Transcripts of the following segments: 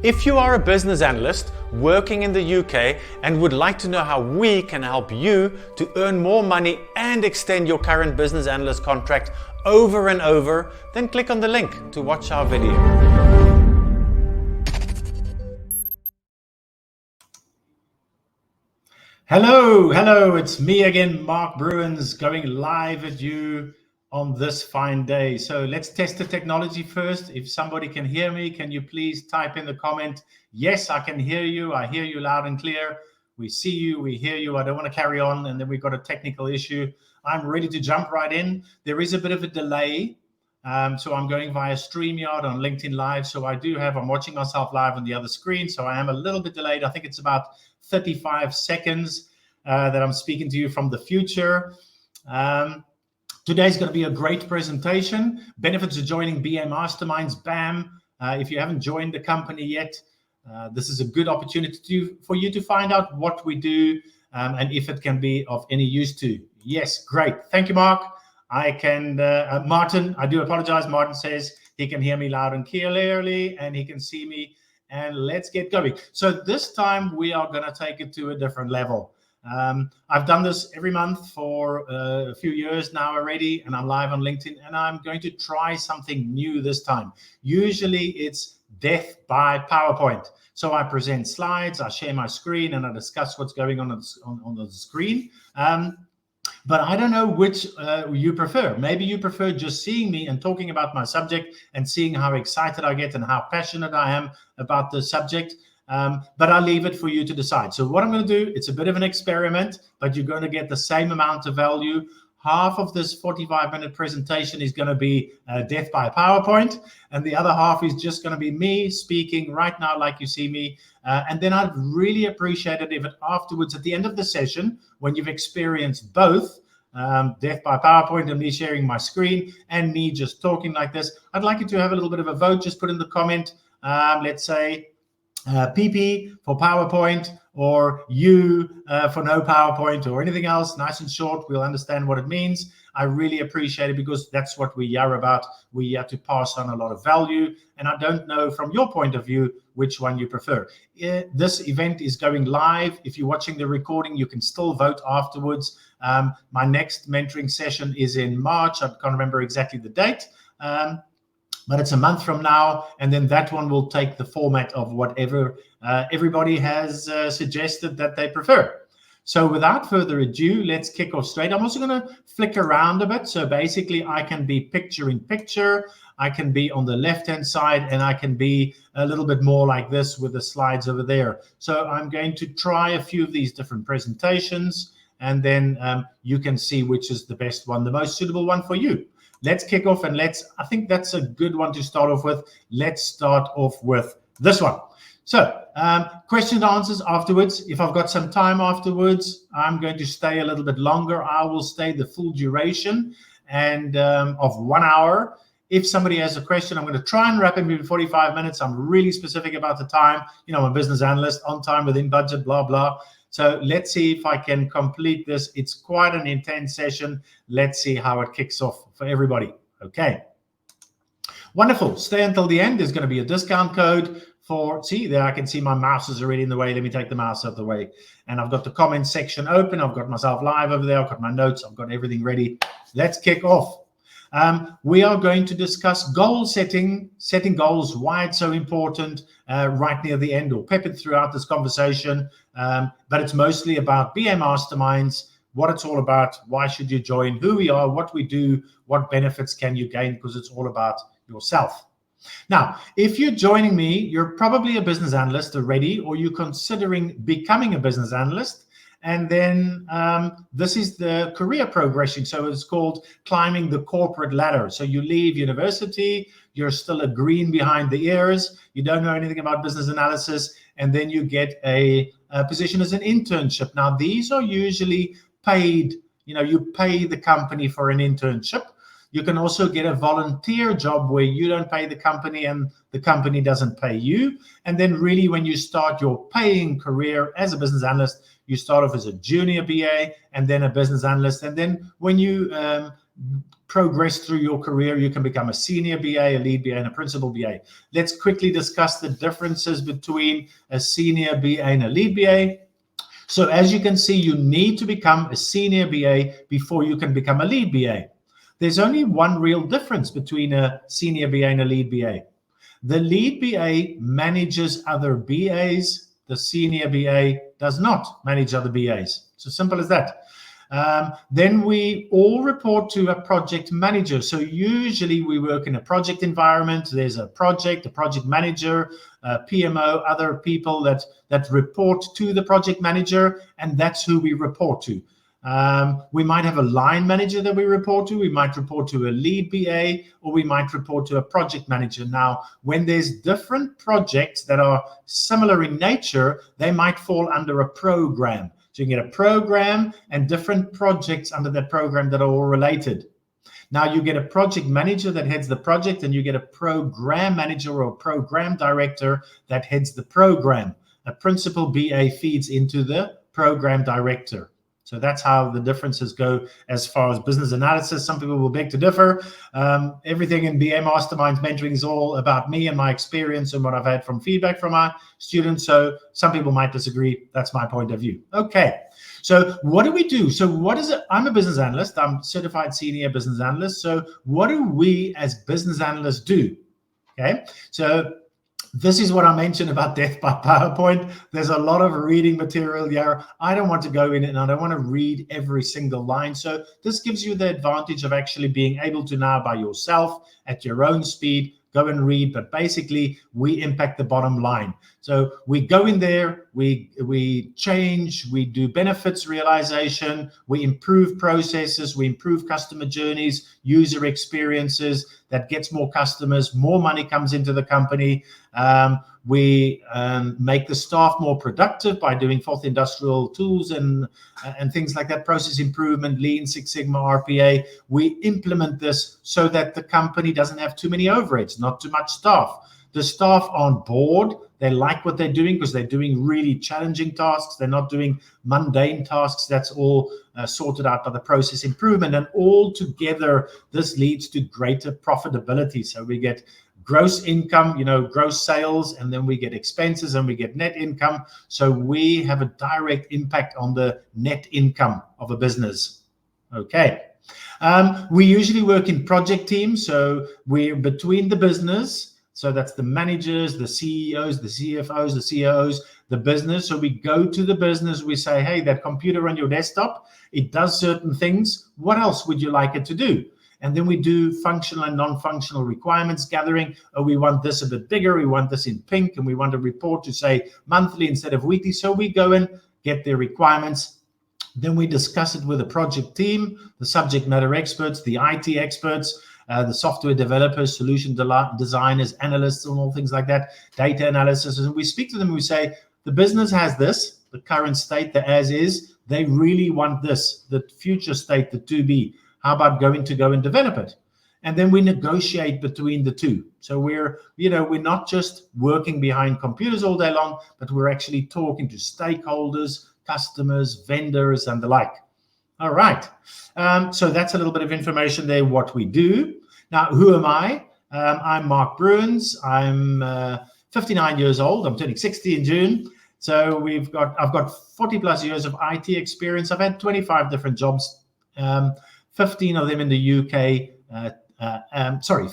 If you are a business analyst working in the UK and would like to know how we can help you to earn more money and extend your current business analyst contract over and over, then click on the link to watch our video. Hello, it's me again, Mark Bruins, going live at you on this fine day. So let's test the technology first. If somebody can hear me, can you please type in the comment, yes, I can hear you. I hear you loud and clear. We see you, we hear you. I don't want to carry on. And then we've got a technical issue. I'm ready to jump right in. There is a bit of a delay. So I'm going via StreamYard on LinkedIn Live. So I'm watching myself live on the other screen. So I am a little bit delayed. I think it's about 35 seconds that I'm speaking to you from the future. Today's going to be a great presentation. Benefits of joining BA Masterminds, BAM. If you haven't joined the company yet, this is a good opportunity for you to find out what we do and if it can be of any use to you. Yes, great. Thank you, Mark. Martin, I do apologize. Martin says he can hear me loud and clearly and he can see me. And let's get going. So this time we are going to take it to a different level. I've done this every month for a few years now already, and I'm live on LinkedIn, and I'm going to try something new this time. Usually it's death by PowerPoint. So I present slides, I share my screen, and I discuss what's going on the screen. But I don't know which you prefer. Maybe you prefer just seeing me and talking about my subject and seeing how excited I get and how passionate I am about the subject. But I'll leave it for you to decide. So what I'm going to do, it's a bit of an experiment, but you're going to get the same amount of value. Half of this 45-minute presentation is going to be death by PowerPoint, and the other half is just going to be me speaking right now like you see me. And then I'd really appreciate it if afterwards, at the end of the session, when you've experienced both death by PowerPoint and me sharing my screen and me just talking like this, I'd like you to have a little bit of a vote. Just put in the comment, let's say, PP for PowerPoint or U for no PowerPoint or anything else, nice and short. We'll understand what it means. I really appreciate it because that's what we are about. We have to pass on a lot of value. And I don't know from your point of view which one you prefer. This event is going live. If you're watching the recording, you can still vote afterwards. My next mentoring session is in March. I can't remember exactly the date. But it's a month from now, and then that one will take the format of whatever everybody has suggested that they prefer. So without further ado, let's kick off straight. I'm also going to flick around a bit. So basically, I can be picture in picture. I can be on the left-hand side, and I can be a little bit more like this with the slides over there. So I'm going to try a few of these different presentations, and then you can see which is the best one, the most suitable one for you. Let's kick off and I think that's a good one to start off with. Let's start off with this one. So question and answers afterwards. If I've got some time afterwards, I'm going to stay a little bit longer. I will stay the full duration and of 1 hour. If somebody has a question, I'm going to try and wrap it in 45 minutes. I'm really specific about the time. You know, I'm a business analyst, on time, within budget, blah, blah. So let's see if I can complete this. It's quite an intense session. Let's see how it kicks off for everybody. Okay. Wonderful. Stay until the end. There's going to be a discount code for, see there, I can see my mouse is already in the way. Let me take the mouse out of the way. And I've got the comment section open. I've got myself live over there. I've got my notes. I've got everything ready. Let's kick off. We are going to discuss goal setting goals, why it's so important right near the end or peppered throughout this conversation. But it's mostly about BA Masterminds, what it's all about, why should you join, who we are, what we do, what benefits can you gain, because it's all about yourself. Now, if you're joining me, you're probably a business analyst already, or you're considering becoming a business analyst. And then this is the career progression. So it's called climbing the corporate ladder. So you leave university, you're still a green behind the ears, you don't know anything about business analysis, and then you get a position as an internship. Now, these are usually paid, you pay the company for an internship. You can also get a volunteer job where you don't pay the company and the company doesn't pay you. And then really when you start your paying career as a business analyst, you start off as a junior BA and then a business analyst. And then when you progress through your career. You can become a senior BA, a lead BA, and a principal BA. Let's quickly discuss the differences between a senior BA and a lead BA. So as you can see, you need to become a senior BA before you can become a lead BA. There's only one real difference between a senior BA and a lead BA. The lead BA manages other BAs. The senior BA does not manage other BAs. It's as simple as that. Then we all report to a project manager. So usually we work in a project environment. There's a project manager, a PMO, other people that report to the project manager, and that's who we report to. We might have a line manager that we report to. We might report to a lead BA, or we might report to a project manager. Now, when there's different projects that are similar in nature, they might fall under a program. So you can get a program and different projects under that program that are all related. Now you get a project manager that heads the project, and you get a program manager or a program director that heads the program. A principal BA feeds into the program director. So that's how the differences go as far as business analysis. Some people will beg to differ. Everything in BA Masterminds mentoring is all about me and my experience and what I've had from feedback from my students. So some people might disagree. That's my point of view. Okay. So what do we do? So what is it? I'm a business analyst. I'm certified senior business analyst. So what do we as business analysts do? Okay. So this is what I mentioned about death by PowerPoint. There's a lot of reading material here. I don't want to go in and I don't want to read every single line. So this gives you the advantage of actually being able to now by yourself at your own speed, go and read, but basically we impact the bottom line. So we go in there, we change, we do benefits realization, we improve processes, we improve customer journeys, user experiences, that gets more customers, more money comes into the company. We make the staff more productive by doing fourth industrial tools and things like that, process improvement, Lean Six Sigma, RPA. We implement this so that the company doesn't have too many overheads, not too much staff. The staff are on board. They like what they're doing because they're doing really challenging tasks. They're not doing mundane tasks. That's all sorted out by the process improvement. And all together, this leads to greater profitability. So we get gross income, gross sales, and then we get expenses and we get net income. So we have a direct impact on the net income of a business. Okay. We usually work in project teams. So we're between the business. So that's the managers, the CEOs, the CFOs, the COOs, the business. So we go to the business, we say, hey, that computer on your desktop, it does certain things. What else would you like it to do? And then we do functional and non-functional requirements gathering. Oh, we want this a bit bigger. We want this in pink, and we want a report to say monthly instead of weekly. So we go and get their requirements. Then we discuss it with the project team, the subject matter experts, the IT experts, the software developers, solution designers, analysts, and all things like that, data analysis. And we speak to them and we say, the business has this, the current state, the as is. They really want this, the future state, the to be. How about go and develop it? And then we negotiate between the two. So we're not just working behind computers all day long, but we're actually talking to stakeholders, customers, vendors, and the like. All right. So that's a little bit of information there, what we do. Now, who am I? I'm Mark Bruins. I'm 59 years old. I'm turning 60 in June. So I've got 40 plus years of IT experience. I've had 25 different jobs, 15 of them in the UK.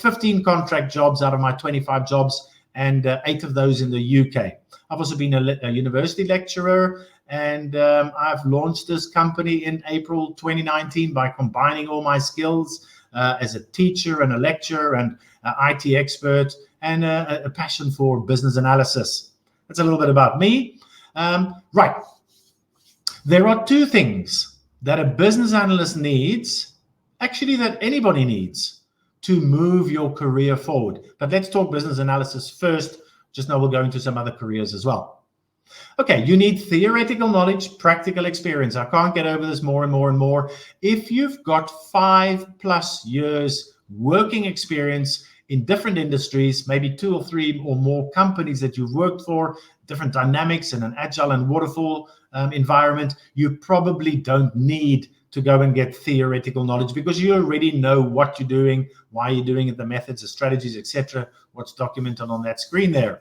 15 contract jobs out of my 25 jobs, and 8 of those in the UK. I've also been a university lecturer, and I've launched this company in April 2019 by combining all my skills as a teacher and a lecturer and IT expert, and a passion for business analysis. That's a little bit about me. Right. There are 2 things that a business analyst needs, actually that anybody needs, to move your career forward. But let's talk business analysis first. Just now we'll go into some other careers as well. Okay, you need theoretical knowledge, practical experience. I can't get over this more and more and more. If you've got 5+ years working experience in different industries, maybe 2 or 3 or more companies that you've worked for, different dynamics in an agile and waterfall environment, you probably don't need to go and get theoretical knowledge, because you already know what you're doing, why you're doing it, the methods, the strategies, etc., what's documented on that screen there.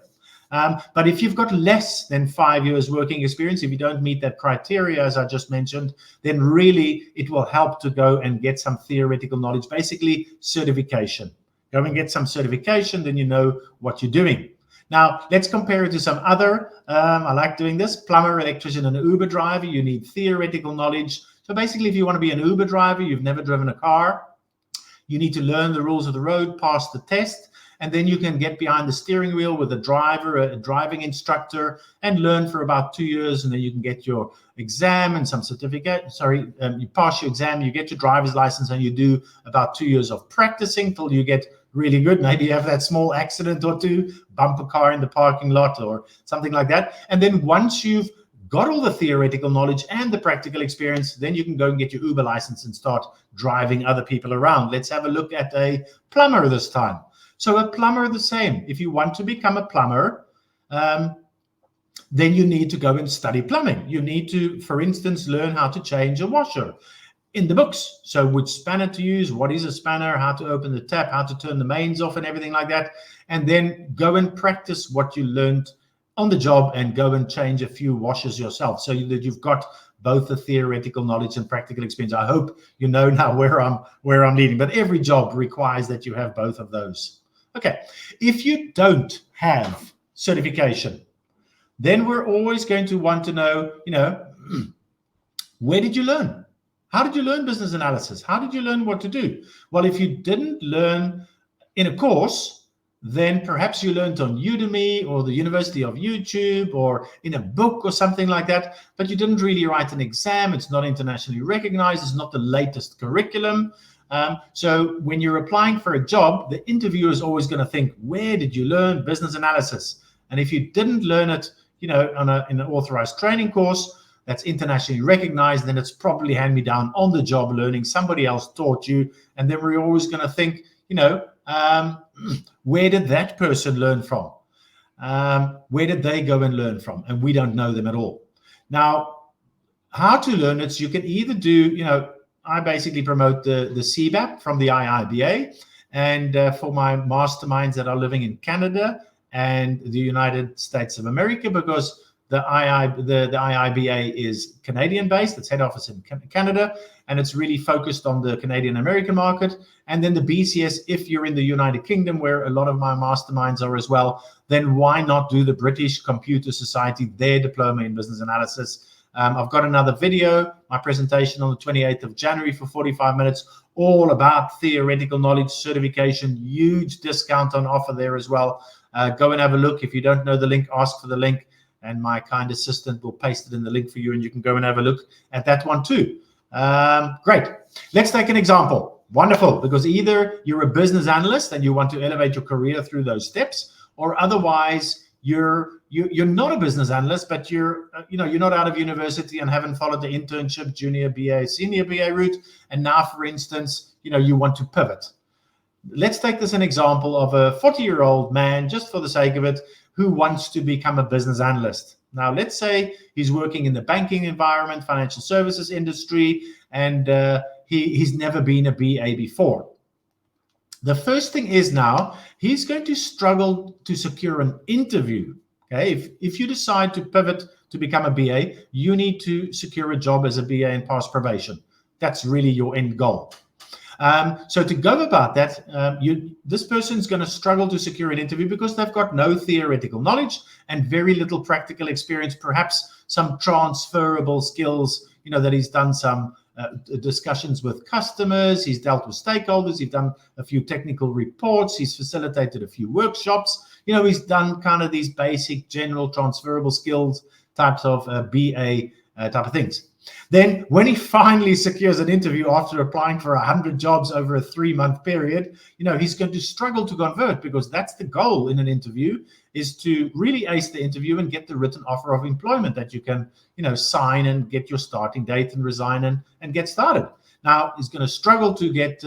But if you've got less than 5 years working experience, if you don't meet that criteria, as I just mentioned, then really it will help to go and get some theoretical knowledge, basically certification. Go and get some certification, then you know what you're doing. Now, let's compare it to some other, I like doing this, plumber, electrician, and Uber driver. You need theoretical knowledge. So basically, if you want to be an Uber driver, you've never driven a car, you need to learn the rules of the road, pass the test, and then you can get behind the steering wheel with a driver, a driving instructor, and learn for about 2 years, and then you can get your exam and some certificate. You pass your exam, you get your driver's license, and you do about 2 years of practicing till you get really good. Maybe you have that small accident or two, bump a car in the parking lot or something like that. And then once you've got all the theoretical knowledge and the practical experience, then you can go and get your Uber license and start driving other people around. Let's have a look at a plumber this time. So a plumber, the same. If you want to become a plumber, then you need to go and study plumbing. You need to, for instance, learn how to change a washer in the books. So which spanner to use, what is a spanner, how to open the tap, how to turn the mains off and everything like that. And then go and practice what you learned on the job and go and change a few washers yourself, so that you've got both the theoretical knowledge and practical experience. I hope you know now where I'm leading, but every job requires that you have both of those. Okay, if you don't have certification, then we're always going to want to know, where did you learn? How did you learn business analysis? How did you learn what to do? Well, if you didn't learn in a course, then perhaps you learned on Udemy or the University of YouTube or in a book or something like that, but you didn't really write an exam. It's not internationally recognized. It's not the latest curriculum. So when you're applying for a job, the interviewer is always going to think, where did you learn business analysis? And if you didn't learn it, in an authorized training course that's internationally recognized, then it's probably hand-me-down on the job learning. Somebody else taught you. And then we're always going to think, where did that person learn from? Where did they go and learn from? And we don't know them at all. Now, how to learn it, so you can either do, I basically promote the CBAP from the IIBA, and for my masterminds that are living in Canada and the United States of America, because the IIBA is Canadian-based. It's head office in Canada, and it's really focused on the Canadian-American market. And then the BCS, if you're in the United Kingdom, where a lot of my masterminds are as well, then why not do the British Computer Society, their diploma in business analysis? I've got another video, my presentation on the 28th of January for 45 minutes, all about theoretical knowledge certification, huge discount on offer there as well. Go and have a look. If you don't know the link, ask for the link, and my kind assistant will paste it in the link for you, and you can go and have a look at that one too. Great. Let's take an example. Wonderful, because either you're a business analyst and you want to elevate your career through those steps, or otherwise you're not a business analyst, but you're not out of university and haven't followed the internship, junior BA, senior BA route, and now, for instance, you want to pivot. Let's take this an example of a 40-year-old man, just for the sake of it, who wants to become a business analyst. Now, let's say he's working in the banking environment, financial services industry, and he's never been a BA before. The first thing is now he's going to struggle to secure an interview. Okay, if you decide to pivot to become a BA, you need to secure a job as a BA and pass probation. That's really your end goal. So to go about that, this person's going to struggle to secure an interview because they've got no theoretical knowledge and very little practical experience, perhaps some transferable skills, that he's done some discussions with customers, he's dealt with stakeholders, he's done a few technical reports, he's facilitated a few workshops, he's done kind of these basic general transferable skills types of BA type of things. Then when he finally secures an interview after applying for 100 jobs over a 3-month period, he's going to struggle to convert, because that's the goal in an interview, is to really ace the interview and get the written offer of employment that you can, sign and get your starting date and resign and get started. Now, he's going to struggle to get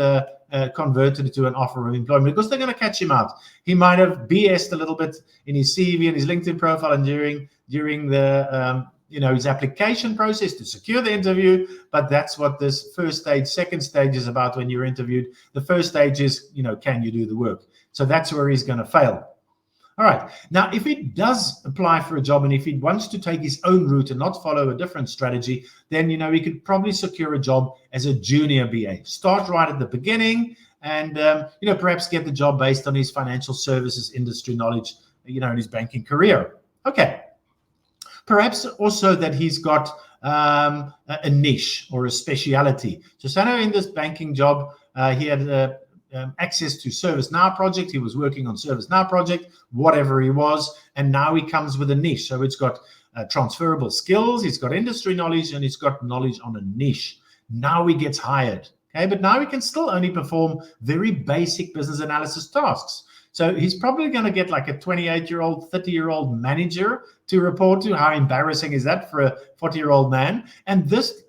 converted to an offer of employment because they're going to catch him out. He might have BS'd a little bit in his CV and his LinkedIn profile and during the his application process to secure the interview. But that's what this first stage, second stage is about when you're interviewed. The first stage is, can you do the work? So that's where he's going to fail. All right. Now, if he does apply for a job and if he wants to take his own route and not follow a different strategy, then, he could probably secure a job as a junior BA. Start right at the beginning and, perhaps get the job based on his financial services industry knowledge, in his banking career. Okay. Perhaps also that he's got a niche or a speciality. So Sano in this banking job, he had access to ServiceNow project. He was working on ServiceNow project, whatever he was, and now he comes with a niche. So it's got transferable skills, he's got industry knowledge, and he's got knowledge on a niche. Now he gets hired. Okay, but now he can still only perform very basic business analysis tasks. So he's probably going to get like a 28-year-old, 30-year-old manager to report to. How embarrassing is that for a 40-year-old man? And this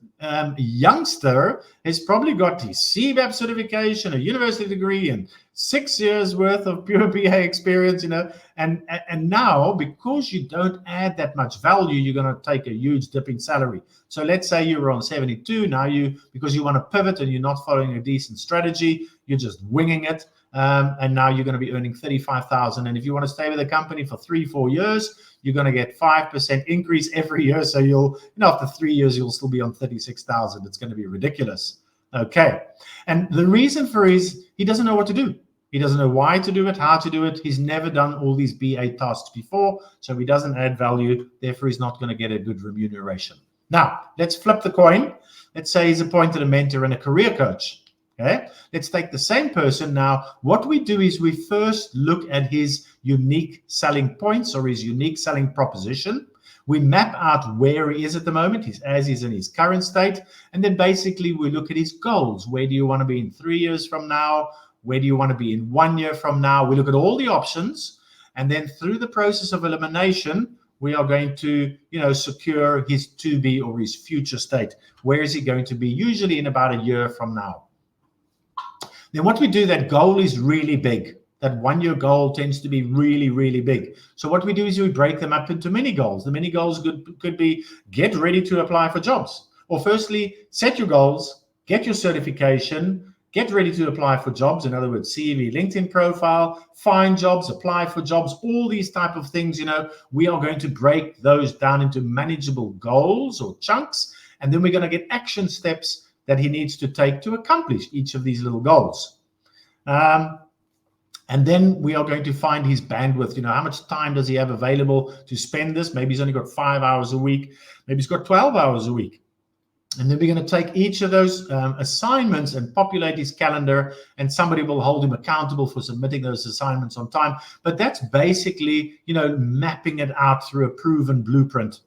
youngster has probably got his CBAP certification, a university degree, and 6 years worth of pure BA experience, and now, because you don't add that much value, you're going to take a huge dip in salary. So let's say you were on 72, now because you want to pivot and you're not following a decent strategy, you're just winging it, and now you're going to be earning 35,000. And if you want to stay with the company for 3-4 years, you're going to get 5% increase every year. So you'll, after 3 years, you'll still be on 36,000. It's going to be ridiculous. Okay. And the reason for he doesn't know what to do. He doesn't know why to do it, how to do it. He's never done all these BA tasks before. So he doesn't add value. Therefore, he's not going to get a good remuneration. Now, let's flip the coin. Let's say he's appointed a mentor and a career coach. Okay, let's take the same person now. What we do is we first look at his unique selling points or his unique selling proposition. We map out where he is at the moment, as he's in his current state. And then basically we look at his goals. Where do you want to be in 3 years from now? Where do you want to be in 1 year from now? We look at all the options. And then through the process of elimination, we are going to, secure his to be or his future state. Where is he going to be? Usually in about a year from now. Then what we do, that goal is really big. That 1 year goal tends to be really, really big. So what we do is we break them up into mini goals. The mini goals could be get ready to apply for jobs. Or firstly, set your goals, get your certification, get ready to apply for jobs. In other words, CV, LinkedIn profile, find jobs, apply for jobs, all these type of things, we are going to break those down into manageable goals or chunks. And then we're going to get action steps that he needs to take to accomplish each of these little goals. And then we are going to find his bandwidth. How much time does he have available to spend this? Maybe he's only got 5 hours a week. Maybe he's got 12 hours a week. And then we're going to take each of those assignments and populate his calendar, and somebody will hold him accountable for submitting those assignments on time. But that's basically, mapping it out through a proven blueprint.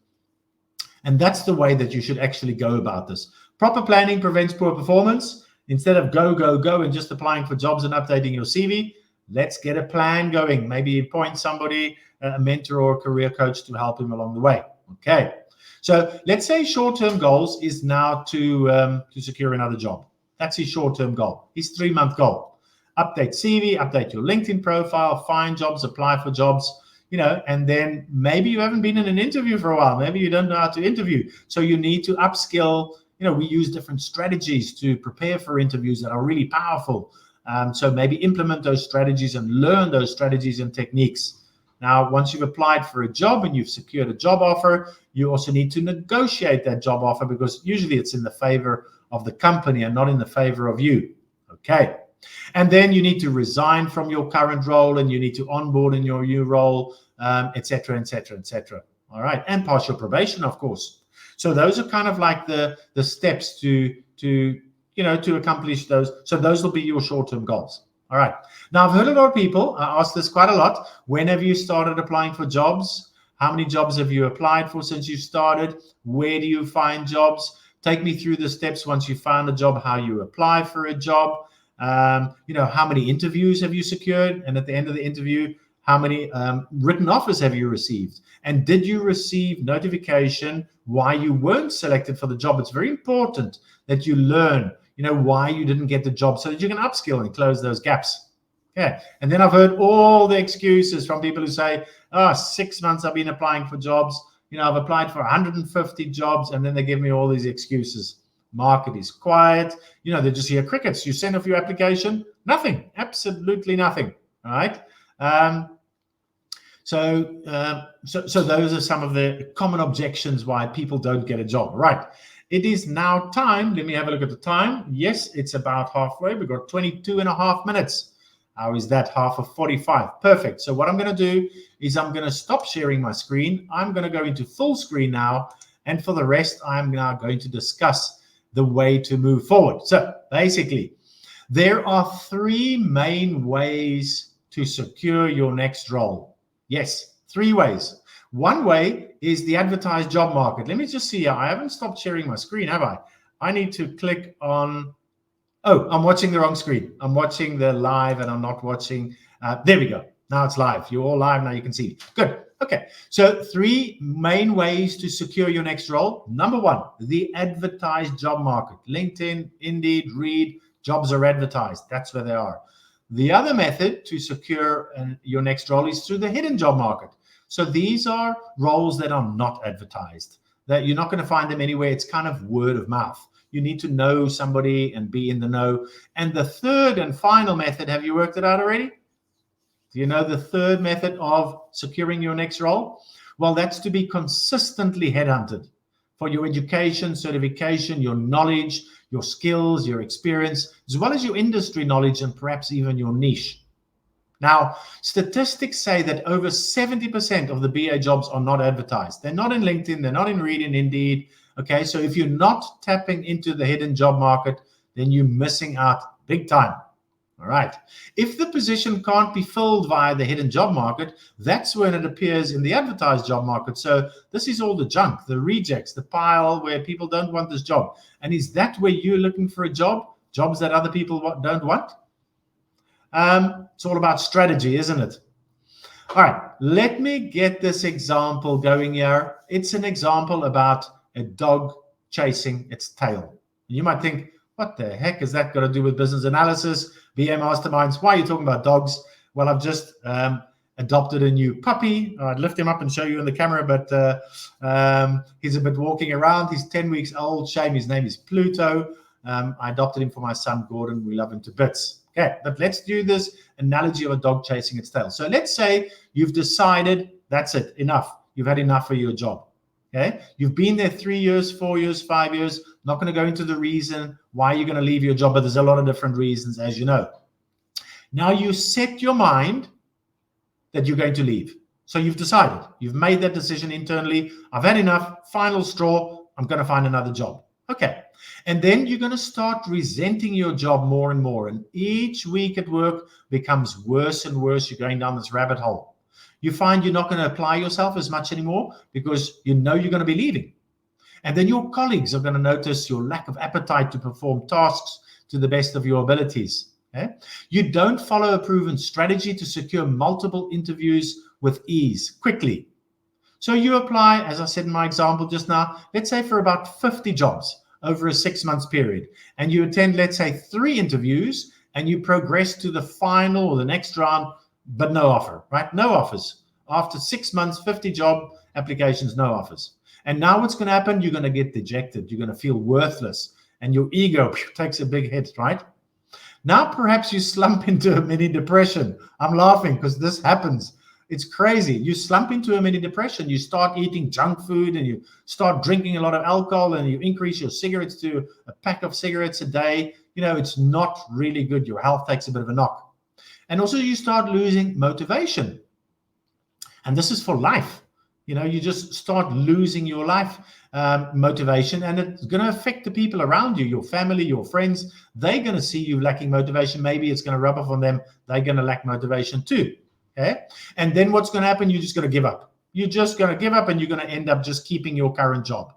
And that's the way that you should actually go about this. Proper planning prevents poor performance. Instead of go, go, go and just applying for jobs and updating your CV, let's get a plan going. Maybe appoint somebody, a mentor or a career coach to help him along the way. Okay. So let's say short-term goals is now to secure another job. That's his short-term goal, his 3-month goal. Update CV, update your LinkedIn profile, find jobs, apply for jobs, and then maybe you haven't been in an interview for a while. Maybe you don't know how to interview. So you need to upskill. We use different strategies to prepare for interviews that are really powerful. So maybe implement those strategies and learn those strategies and techniques. Now, once you've applied for a job and you've secured a job offer, you also need to negotiate that job offer, because usually it's in the favor of the company and not in the favor of you. Okay. And then you need to resign from your current role, and you need to onboard in your new role, et cetera, et cetera, et cetera. All right. And pass your probation, of course. So those are kind of like the steps to accomplish those. So those will be your short-term goals. All right. Now, I've heard a lot of people, I ask this quite a lot. When have you started applying for jobs? How many jobs have you applied for since you started? Where do you find jobs? Take me through the steps once you found a job, how you apply for a job. How many interviews have you secured? And at the end of the interview, how many written offers have you received? And did you receive notification why you weren't selected for the job? It's very important that you learn, why you didn't get the job, so that you can upskill and close those gaps. Yeah. And then I've heard all the excuses from people who say, 6 months I've been applying for jobs. I've applied for 150 jobs, and then they give me all these excuses. Market is quiet. They just hear crickets. You send off your application, nothing, absolutely nothing. All right. So those are some of the common objections why people don't get a job. Right. It is now time. Let me have a look at the time. Yes, it's about halfway. We've got 22 and a half minutes. How is that? Half of 45. Perfect. So what I'm going to do is I'm going to stop sharing my screen. I'm going to go into full screen now. And for the rest, I'm now going to discuss the way to move forward. So basically, there are 3 main ways to secure your next role. Yes, 3 ways. One way is the advertised job market. Let me just see here. I haven't stopped sharing my screen, have I? I need to click on... Oh, I'm watching the wrong screen. I'm watching the live and I'm not watching... there we go. Now it's live. You're all live. Now you can see. Good. Okay. So 3 main ways to secure your next role. Number 1, the advertised job market. LinkedIn, Indeed, Reed, jobs are advertised. That's where they are. The other method to secure your next role is through the hidden job market. So these are roles that are not advertised, that you're not going to find them anywhere. It's kind of word of mouth. You need to know somebody and be in the know. And the third and final method, have you worked it out already? Do you know the third method of securing your next role? Well, that's to be consistently headhunted for your education, certification, your knowledge, your skills, your experience, as well as your industry knowledge and perhaps even your niche. Now, statistics say that over 70% of the BA jobs are not advertised. They're not in LinkedIn, they're not in Reed and Indeed. Okay, so if you're not tapping into the hidden job market, then you're missing out big time. All right. If the position can't be filled via the hidden job market, that's when it appears in the advertised job market. So this is all the junk, the rejects, the pile where people don't want this job. And is that where you're looking for a job? Jobs that other people don't want? It's all about strategy, isn't it? All right. Let me get this example going here. It's an example about a dog chasing its tail. And you might think, what the heck has that got to do with business analysis, BA Masterminds? Why are you talking about dogs? Well, I've just adopted a new puppy. I'd lift him up and show you in the camera, but he's a bit walking around. He's 10 weeks old. Shame. His name is Pluto. I adopted him for my son, Gordon. We love him to bits. Okay, but let's do this analogy of a dog chasing its tail. So let's say you've decided that's it, enough. You've had enough for your job. Okay, you've been there 3 years, 4 years, 5 years. Not going to go into the reason why you're going to leave your job, but there's a lot of different reasons, as you know. Now you set your mind that you're going to leave. So you've decided, you've made that decision internally. I've had enough, final straw. I'm going to find another job. Okay. And then you're going to start resenting your job more and more. And each week at work becomes worse and worse. You're going down this rabbit hole. You find you're not going to apply yourself as much anymore because you know you're going to be leaving. And then your colleagues are going to notice your lack of appetite to perform tasks to the best of your abilities. Okay? You don't follow a proven strategy to secure multiple interviews with ease, quickly. So you apply, as I said in my example just now, let's say for about 50 jobs over a 6 months period. And you attend, let's say, 3 interviews and you progress to the final or the next round, but no offer, right? No offers. After 6 months, 50 job applications, no offers. And now what's going to happen? You're going to get dejected. You're going to feel worthless and your ego takes a big hit, right? Now perhaps you slump into a mini depression. I'm laughing because this happens. It's crazy. You slump into a mini depression. You start eating junk food and you start drinking a lot of alcohol and you increase your cigarettes to a pack of cigarettes a day. You know, it's not really good. Your health takes a bit of a knock. And also you start losing motivation. And this is for life. You know, you just start losing your life motivation, and it's going to affect the people around you, your family, your friends. They're going to see you lacking motivation. Maybe it's going to rub off on them. They're going to lack motivation too. Okay. And then what's going to happen? You're just going to give up. You're just going to give up and you're going to end up just keeping your current job.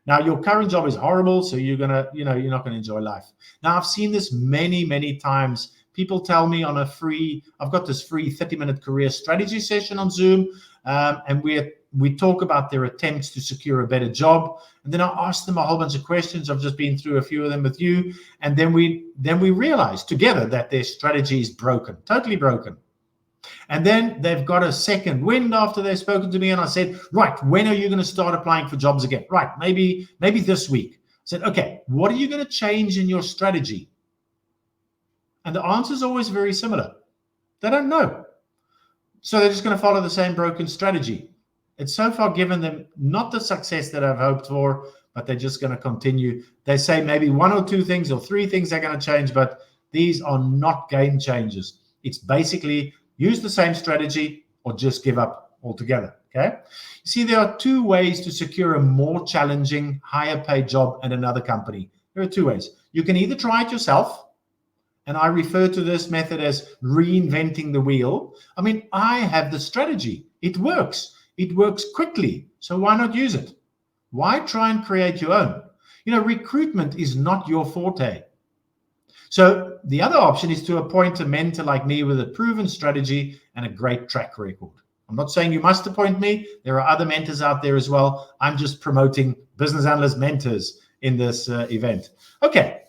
Now, your current job is horrible. So you're going to, you're not going to enjoy life. Now, I've seen this many, many times. People tell me on I've got this free 30-minute career strategy session on Zoom. And we talk about their attempts to secure a better job. And then I ask them a whole bunch of questions. I've just been through a few of them with you. And then we realize together that their strategy is broken, totally broken. And then they've got a second wind after they've spoken to me. And I said, right, when are you going to start applying for jobs again? Right, maybe this week. I said, okay, what are you going to change in your strategy? And the answer is always very similar. They don't know. So they're just going to follow the same broken strategy. It's so far given them not the success that I've hoped for, but they're just going to continue. They say maybe 1 or 2 things or 3 things they're going to change, but these are not game changers. It's basically use the same strategy or just give up altogether, okay? You see, there are 2 ways to secure a more challenging, higher paid job at another company. There are 2 ways. You can either try it yourself, and I refer to this method as reinventing the wheel. I mean, I have the strategy. It works. It works quickly. So why not use it? Why try and create your own? You know, recruitment is not your forte. So the other option is to appoint a mentor like me with a proven strategy and a great track record. I'm not saying you must appoint me. There are other mentors out there as well. I'm just promoting business analyst mentors in this event. Okay.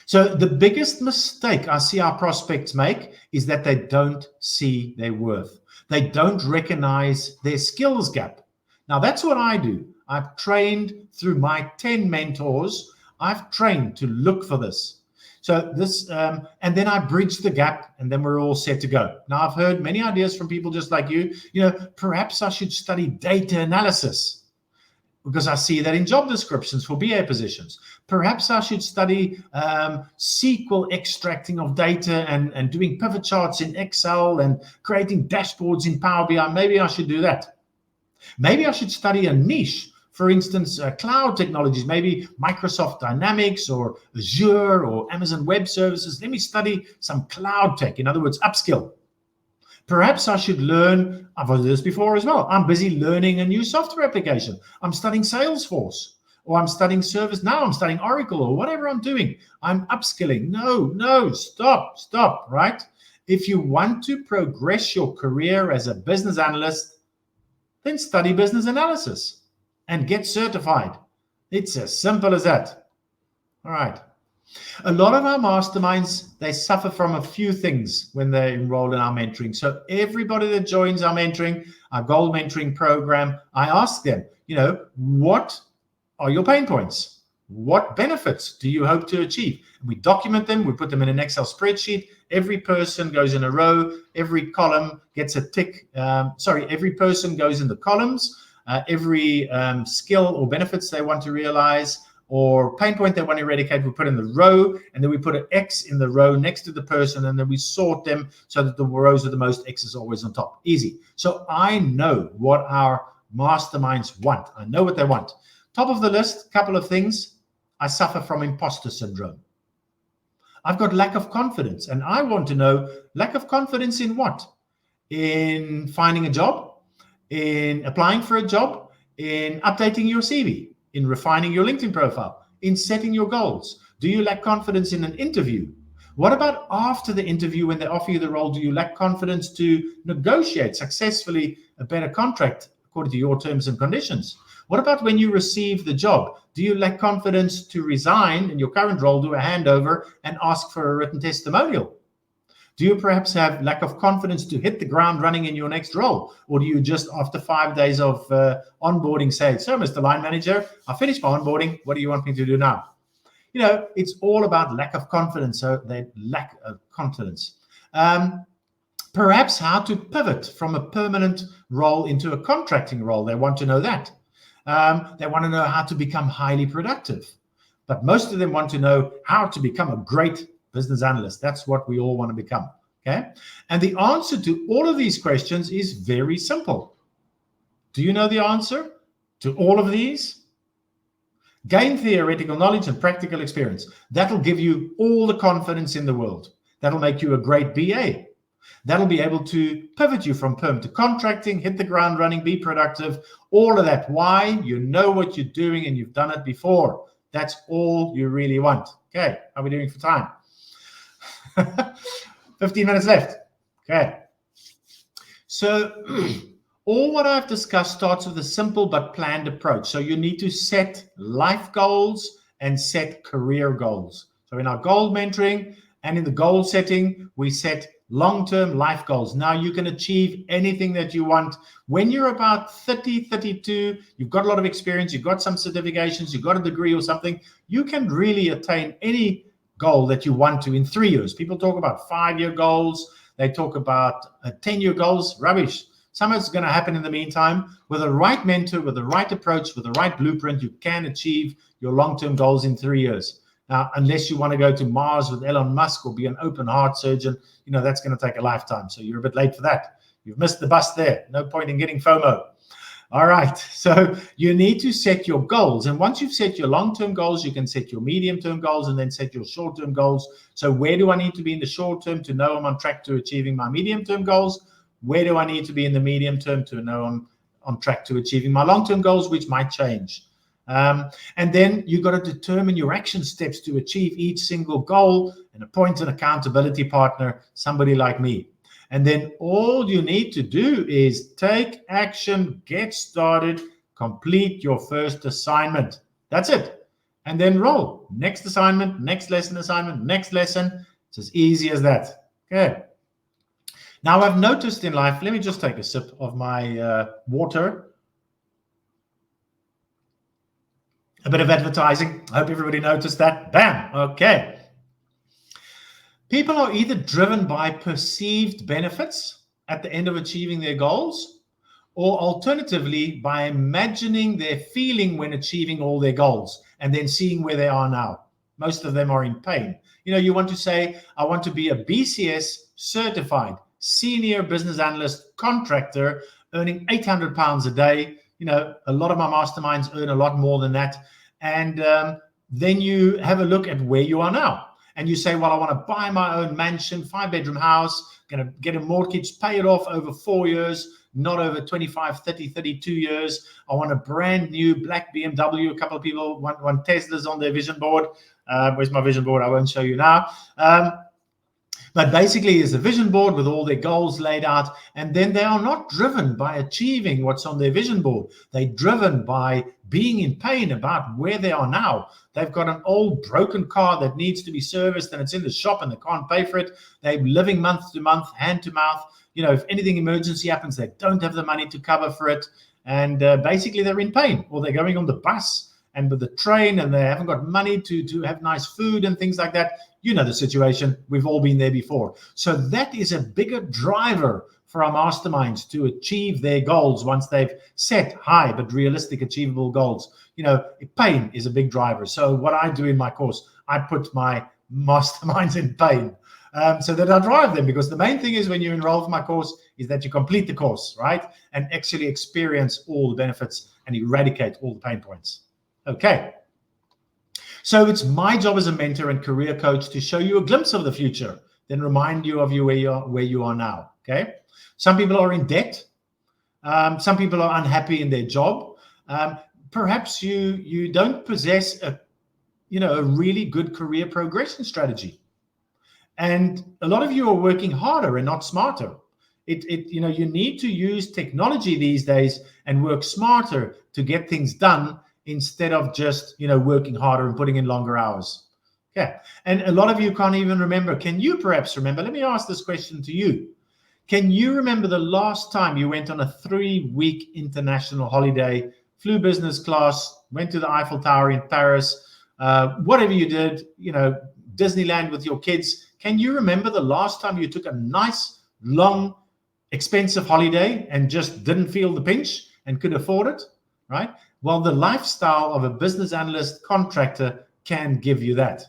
So the biggest mistake I see our prospects make is that they don't see their worth. They don't recognize their skills gap. Now, that's what I do. I've trained through my 10 mentors. I've trained to look for this. So this, and then I bridge the gap, and then we're all set to go. Now, I've heard many ideas from people just like you. You know, perhaps I should study data analysis, because I see that in job descriptions for BA positions. Perhaps I should study SQL extracting of data and doing pivot charts in Excel and creating dashboards in Power BI. Maybe I should do that. Maybe I should study a niche, for instance, cloud technologies, maybe Microsoft Dynamics or Azure or Amazon Web Services. Let me study some cloud tech, in other words, upskill. Perhaps I should learn, I've heard this before as well, I'm busy learning a new software application. I'm studying Salesforce, or I'm studying ServiceNow, I'm studying Oracle, or whatever I'm doing. I'm upskilling. No, stop, right? If you want to progress your career as a business analyst, then study business analysis and get certified. It's as simple as that. All right. A lot of our masterminds, they suffer from a few things when they enroll in our mentoring. So everybody that joins our mentoring, our gold mentoring program, I ask them, you know, what are your pain points? What benefits do you hope to achieve? And we document them. We put them in an Excel spreadsheet. Every person goes in a row. Every column gets a tick. Every person goes in the columns. Every skill or benefits they want to realize or pain point they want to eradicate, we put in the row, and then we put an X in the row next to the person, and then we sort them so that the rows with the most X's always on top. Easy. So I know what our masterminds want. I know what they want. Top of the list, couple of things. I suffer from imposter syndrome. I've got lack of confidence, and I want to know lack of confidence in what? In finding a job, in applying for a job, in updating your CV, in refining your LinkedIn profile, in setting your goals. Do you lack confidence in an interview? What about after the interview when they offer you the role? Do you lack confidence to negotiate successfully a better contract according to your terms and conditions? What about when you receive the job? Do you lack confidence to resign in your current role, do a handover, and ask for a written testimonial? Do you perhaps have lack of confidence to hit the ground running in your next role? Or do you just, after 5 days of onboarding, say, so, Mr. Line Manager, I finished my onboarding. What do you want me to do now? You know, it's all about lack of confidence. So they lack of confidence. Perhaps how to pivot from a permanent role into a contracting role. They want to know that. They want to know how to become highly productive. But most of them want to know how to become a great business analyst. That's what we all want to become. Okay. And the answer to all of these questions is very simple. Do you know the answer to all of these? Gain theoretical knowledge and practical experience. That'll give you all the confidence in the world. That'll make you a great BA. That'll be able to pivot you from perm to contracting, hit the ground running, be productive, all of that. Why? You know what you're doing and you've done it before. That's all you really want. Okay. How are we doing for time? 15 minutes left. Okay. So all what I've discussed starts with a simple but planned approach. So you need to set life goals and set career goals. So in our goal mentoring and in the goal setting, we set long-term life goals. Now you can achieve anything that you want. When you're about 30, 32, you've got a lot of experience, you've got some certifications, you've got a degree or something, you can really attain any goal that you want to in 3 years. People talk about 5-year goals. They talk about 10-year goals. Rubbish. Some of it's going to happen in the meantime. With the right mentor, with the right approach, with the right blueprint, you can achieve your long-term goals in 3 years. Now, unless you want to go to Mars with Elon Musk or be an open heart surgeon, that's going to take a lifetime. So you're a bit late for that. You've missed the bus there. No point in getting FOMO. All right. So you need to set your goals. And once you've set your long-term goals, you can set your medium-term goals and then set your short-term goals. So where do I need to be in the short term to know I'm on track to achieving my medium-term goals? Where do I need to be in the medium term to know I'm on track to achieving my long-term goals, which might change? And then you've got to determine your action steps to achieve each single goal and appoint an accountability partner, somebody like me. And then all you need to do is take action, get started, complete your first assignment. That's it. And then roll. Next assignment, next lesson assignment, next lesson. It's as easy as that. Okay. Now I've noticed in life, let me just take a sip of my water. A bit of advertising. I hope everybody noticed that. Bam. Okay. People are either driven by perceived benefits at the end of achieving their goals, or alternatively by imagining their feeling when achieving all their goals and then seeing where they are now. Most of them are in pain. You want to say, I want to be a BCS certified senior business analyst contractor earning £800 a day. A lot of my masterminds earn a lot more than that. And then you have a look at where you are now. And you say, well, I want to buy my own mansion, 5-bedroom house, going to get a mortgage, pay it off over 4 years, not over 25, 30, 32 years. I want a brand new black BMW. A couple of people want Teslas on their vision board. Where's my vision board? I won't show you now. But basically, it's a vision board with all their goals laid out. And then they are not driven by achieving what's on their vision board. They're driven by being in pain about where they are now. They've got an old broken car that needs to be serviced and it's in the shop and they can't pay for it. They're living month to month, hand to mouth. If anything emergency happens, they don't have the money to cover for it. And basically, they're in pain. Or they're going on the bus and with the train and they haven't got money to have nice food and things like that. The situation. We've all been there before. So that is a bigger driver for our masterminds to achieve their goals once they've set high but realistic, achievable goals. Pain is a big driver. So what I do in my course, I put my masterminds in pain so that I drive them, because the main thing is when you enroll for my course is that you complete the course, right? And actually experience all the benefits and eradicate all the pain points. Okay. So it's my job as a mentor and career coach to show you a glimpse of the future, then remind you of where you are now. Okay. Some people are in debt. Some people are unhappy in their job. Perhaps you don't possess a really good career progression strategy. And a lot of you are working harder and not smarter. You need to use technology these days and work smarter to get things done, instead of just, working harder and putting in longer hours. Yeah. And a lot of you can't even remember. Can you perhaps remember? Let me ask this question to you. Can you remember the last time you went on a 3-week international holiday, flew business class, went to the Eiffel Tower in Paris, whatever you did, Disneyland with your kids? Can you remember the last time you took a nice, long, expensive holiday and just didn't feel the pinch and could afford it? Right? Well, the lifestyle of a business analyst contractor can give you that.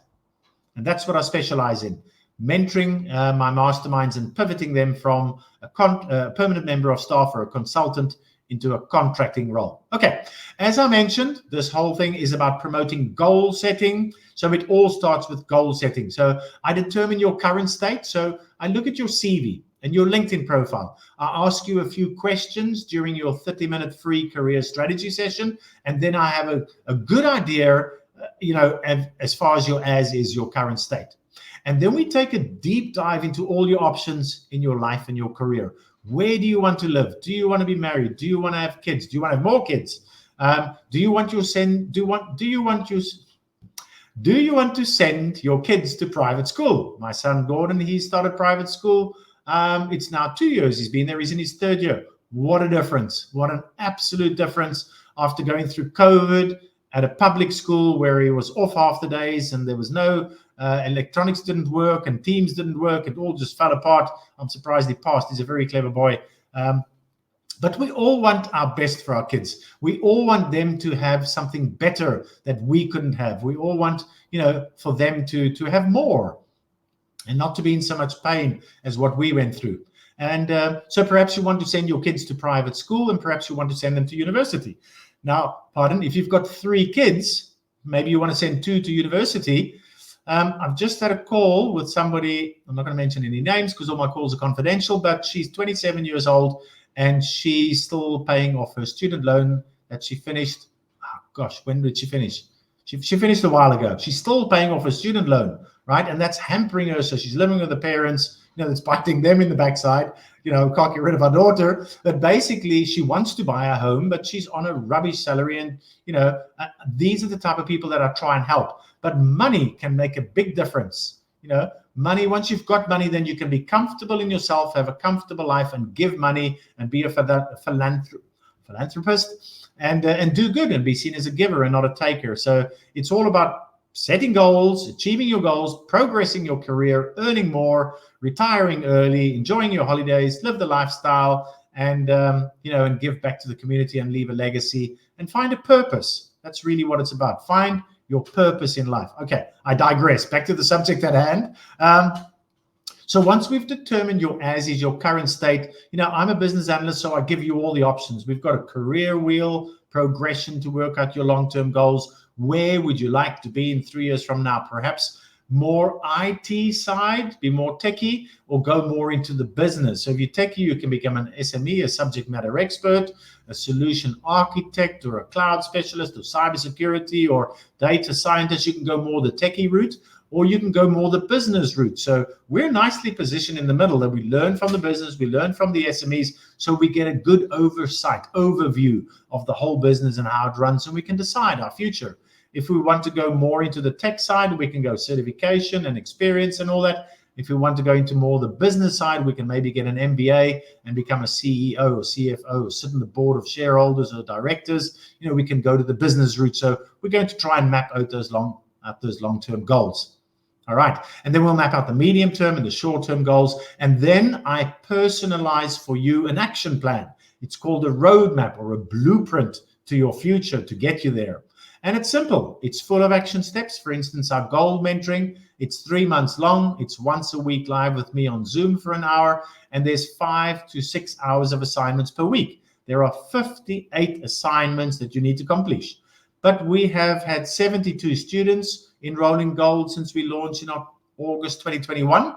And that's what I specialize in, mentoring my masterminds and pivoting them from a permanent member of staff or a consultant into a contracting role. Okay, as I mentioned, this whole thing is about promoting goal setting. So it all starts with goal setting. So I determine your current state. So I look at your CV and your LinkedIn profile. I ask you a few questions during your 30-minute free career strategy session. And then I have a good idea, as far as your current state. And then we take a deep dive into all your options in your life and your career. Where do you want to live? Do you want to be married? Do you want to have kids? Do you want to have more kids? Do you want to send your kids to private school? My son Gordon, he started private school It's now 2 years he's been there. He's in his 3rd year. What a difference. What an absolute difference after going through COVID at a public school where he was off half the days and there was no electronics didn't work and Teams didn't work. It all just fell apart. I'm surprised he passed. He's a very clever boy. But we all want our best for our kids. We all want them to have something better that we couldn't have. We all want, for them to have more and not to be in so much pain as what we went through. And so perhaps you want to send your kids to private school and perhaps you want to send them to university. Now, if you've got 3 kids, maybe you want to send 2 to university. I've just had a call with somebody. I'm not going to mention any names because all my calls are confidential, but she's 27 years old and she's still paying off her student loan that she finished. Oh gosh, when did she finish? She finished a while ago. She's still paying off her student loan, right? And that's hampering her. So she's living with the parents, that's biting them in the backside, can't get rid of her daughter. But basically she wants to buy a home, but she's on a rubbish salary. And, these are the type of people that I try and help. But money can make a big difference. Money, once you've got money, then you can be comfortable in yourself, have a comfortable life and give money and be a philanthropist and do good and be seen as a giver and not a taker. So it's all about setting goals, achieving your goals, progressing your career, earning more, retiring early, enjoying your holidays, live the lifestyle, and and give back to the community and leave a legacy and find a purpose. That's really what it's about. Find your purpose in life. Okay, I digress. Back to the subject at hand. So once we've determined your as is, your current state, I'm a business analyst, so I give you all the options. We've got a career wheel, progression to work out your long-term goals. Where would you like to be in 3 years from now? Perhaps more IT side, be more techie, or go more into the business. So if you're techie, you can become an SME, a subject matter expert, a solution architect, or a cloud specialist, or cybersecurity, or data scientist. You can go more the techie route, or you can go more the business route. So we're nicely positioned in the middle that we learn from the business, we learn from the SMEs, so we get a good overview of the whole business and how it runs, and we can decide our future. If we want to go more into the tech side, we can go certification and experience and all that. If we want to go into more the business side, we can maybe get an MBA and become a CEO or CFO or sit on the board of shareholders or directors. We can go to the business route. So we're going to try and map out those long-term goals. All right. And then we'll map out the medium-term and the short-term goals. And then I personalize for you an action plan. It's called a roadmap or a blueprint to your future to get you there. And it's simple. It's full of action steps. For instance, our goal mentoring, it's 3 months long. It's once a week live with me on Zoom for an hour. And there's 5 to 6 hours of assignments per week. There are 58 assignments that you need to complete. But we have had 72 students enrolling gold since we launched in August 2021.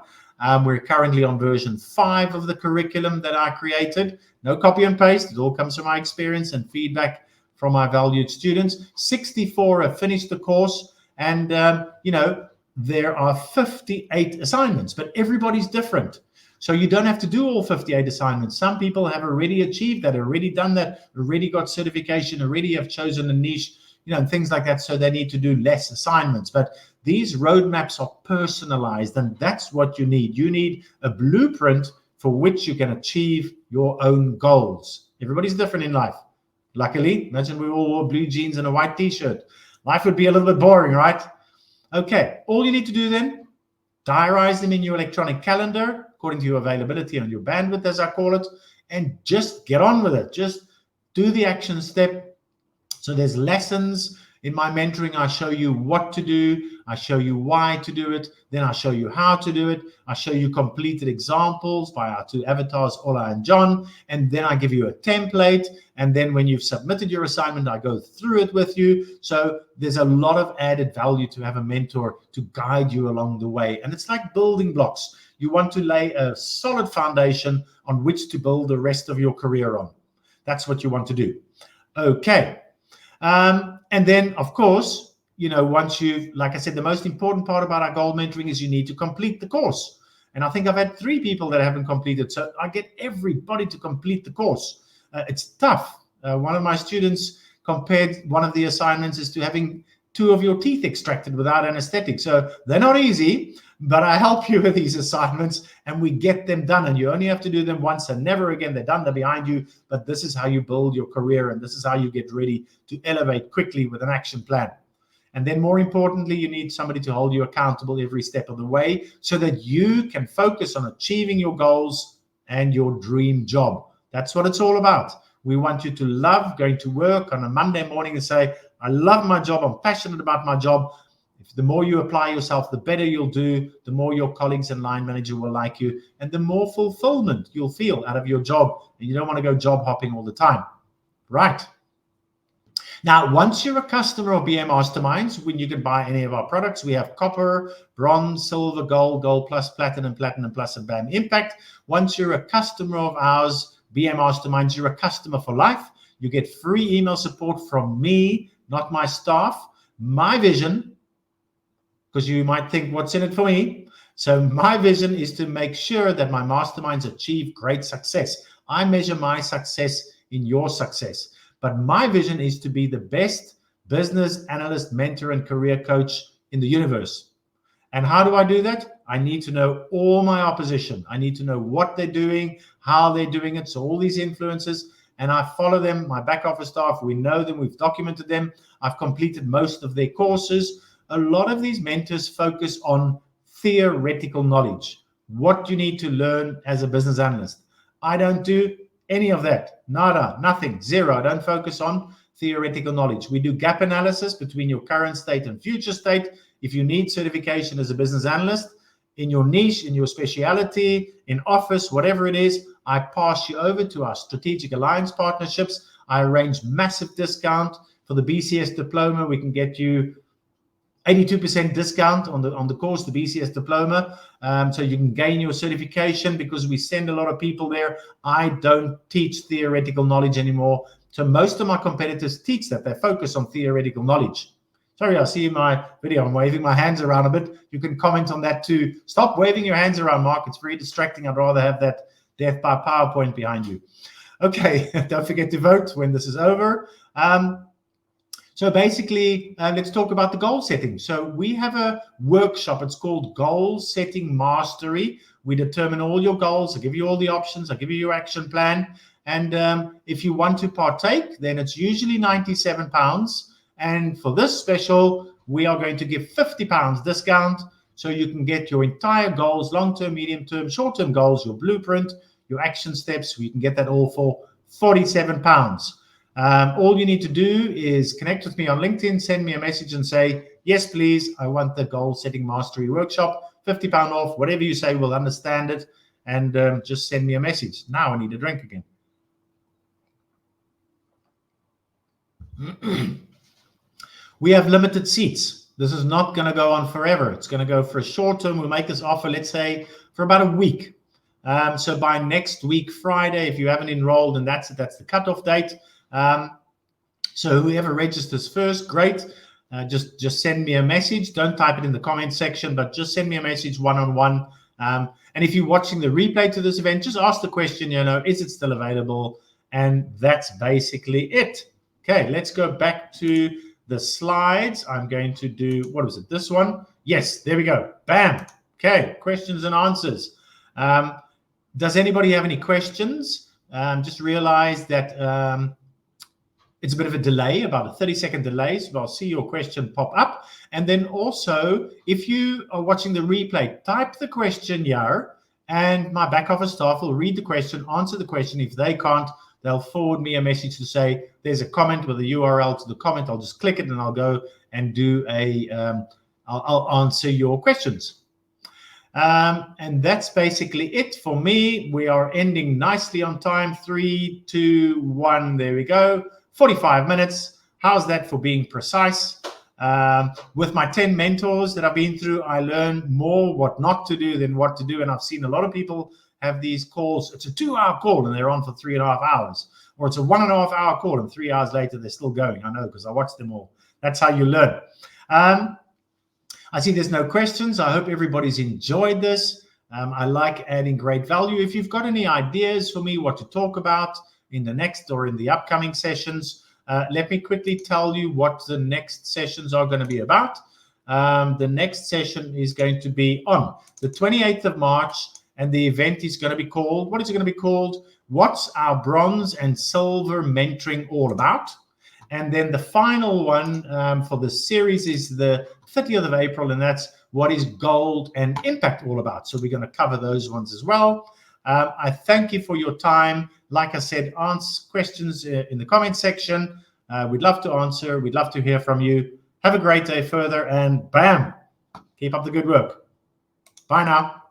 We're currently on version 5 of the curriculum that I created. No copy and paste. It all comes from my experience and feedback from my valued students. 64 have finished the course, and there are 58 assignments, but everybody's different. So you don't have to do all 58 assignments. Some people have already achieved that, already done that, already got certification, already have chosen a niche, and things like that. So they need to do less assignments. But these roadmaps are personalized, and that's what you need. You need a blueprint for which you can achieve your own goals. Everybody's different in life. Luckily, imagine we all wore blue jeans and a white t-shirt. Life would be a little bit boring, right? Okay, all you need to do then, diarize them in your electronic calendar, according to your availability and your bandwidth, as I call it, and just get on with it. Just do the action step. So there's lessons in my mentoring. I show you what to do. I show you why to do it. Then I show you how to do it. I show you completed examples by our 2 avatars, Ola and John. And then I give you a template. And then when you've submitted your assignment, I go through it with you. So there's a lot of added value to have a mentor to guide you along the way. And it's like building blocks. You want to lay a solid foundation on which to build the rest of your career on. That's what you want to do. Okay. And then, of course, once you've, like I said, the most important part about our goal mentoring is you need to complete the course. And I think I've had 3 people that haven't completed. So I get everybody to complete the course. It's tough. One of my students compared one of the assignments is to having 2 of your teeth extracted without anesthetic. So they're not easy. But I help you with these assignments and we get them done, and you only have to do them once and never again. They're done, they're behind you. But this is how you build your career, and this is how you get ready to elevate quickly with an action plan. And then more importantly, you need somebody to hold you accountable every step of the way so that you can focus on achieving your goals and your dream job. That's what it's all about. We want you to love going to work on a Monday morning and say, I love my job, I'm passionate about my job. The more you apply yourself, the better you'll do, the more your colleagues and line manager will like you, and the more fulfillment you'll feel out of your job. And you don't want to go job hopping all the time. Right. Now, once you're a customer of BA Masterminds, when you can buy any of our products, we have copper, bronze, silver, gold, gold plus, platinum, platinum plus, and BAM Impact. Once you're a customer of ours, BA Masterminds, you're a customer for life. You get free email support from me, not my staff. My vision, because you might think, what's in it for me? So my vision is to make sure that my masterminds achieve great success. I measure my success in your success. But my vision is to be the best business analyst, mentor, and career coach in the universe. And how do I do that? I need to know all my opposition. I need to know what they're doing, how they're doing it. So all these influences, and I follow them, my back office staff, we know them, we've documented them. I've completed most of their courses. A lot of these mentors focus on theoretical knowledge, what you need to learn as a business analyst. I don't do any of that. Nada, nothing, zero. I don't focus on theoretical knowledge. We do gap analysis between your current state and future state. If you need certification as a business analyst in your niche, in your speciality, in office, whatever it is, I pass you over to our strategic alliance partnerships. I arrange massive discount for the BCS diploma. We can get you 82% discount on the course, the BCS diploma, so you can gain your certification, because we send a lot of people there. I don't teach theoretical knowledge anymore. So most of my competitors teach that. They focus on theoretical knowledge. Sorry, I see in my video, I'm waving my hands around a bit. You can comment on that too. Stop waving your hands around, Mark. It's very distracting. I'd rather have that death by PowerPoint behind you. Okay, don't forget to vote when this is over. So basically, let's talk about the goal setting. So we have a workshop. It's called Goal Setting Mastery. We determine all your goals. I give you all the options. I give you your action plan. And if you want to partake, then it's usually £97. And for this special, we are going to give £50 discount. So you can get your entire goals, long-term, medium-term, short-term goals, your blueprint, your action steps. We can get that all for £47. All you need to do is connect with me on LinkedIn, send me a message and say, yes, please, I want the Goal Setting Mastery Workshop, £50 off, whatever you say, we'll understand it, and just send me a message. Now I need a drink again. We have limited seats. This is not going to go on forever. It's going to go for a short term. We'll make this offer, let's say, for about a week. So by next week, Friday, if you haven't enrolled, and that's the cutoff date. So whoever registers first, great. Just send me a message. Don't type it in the comment section, but just send me a message one-on-one. And if you're watching the replay to this event, just ask the question, is it still available? And that's basically it. Okay, let's go back to the slides. I'm going to do, what was it, this one? Yes, there we go. Bam. Okay, questions and answers. Does anybody have any questions? Just realize that it's a bit of a delay, about a 30-second delay, so I'll see your question pop up. And then also, if you are watching the replay, type the question here, and my back office staff will read the question, answer the question. If they can't, they'll forward me a message to say, there's a comment with a URL to the comment. I'll just click it and I'll go and do I'll answer your questions. And that's basically it for me. We are ending nicely on time. 3, 2, 1, there we go. 45 minutes. How's that for being precise? With my 10 mentors that I've been through, I learned more what not to do than what to do. And I've seen a lot of people have these calls. It's a 2-hour call and they're on for 3.5 hours. Or it's a 1.5 hour call and 3 hours later they're still going. I know, because I watched them all. That's how you learn. I see there's no questions. I hope everybody's enjoyed this. I like adding great value. If you've got any ideas for me what to talk about in the next or in the upcoming sessions, let me quickly tell you what the next sessions are going to be about. The next session is going to be on the 28th of March, and the event is going to be called, what is it going to be called? What's our bronze and silver mentoring all about? And then the final one for the series is the 30th of April, and that's what is gold and impact all about. So we're going to cover those ones as well. I thank you for your time. Like I said, answer questions in the comment section. We'd love to answer. We'd love to hear from you. Have a great day further, and bam, keep up the good work. Bye now.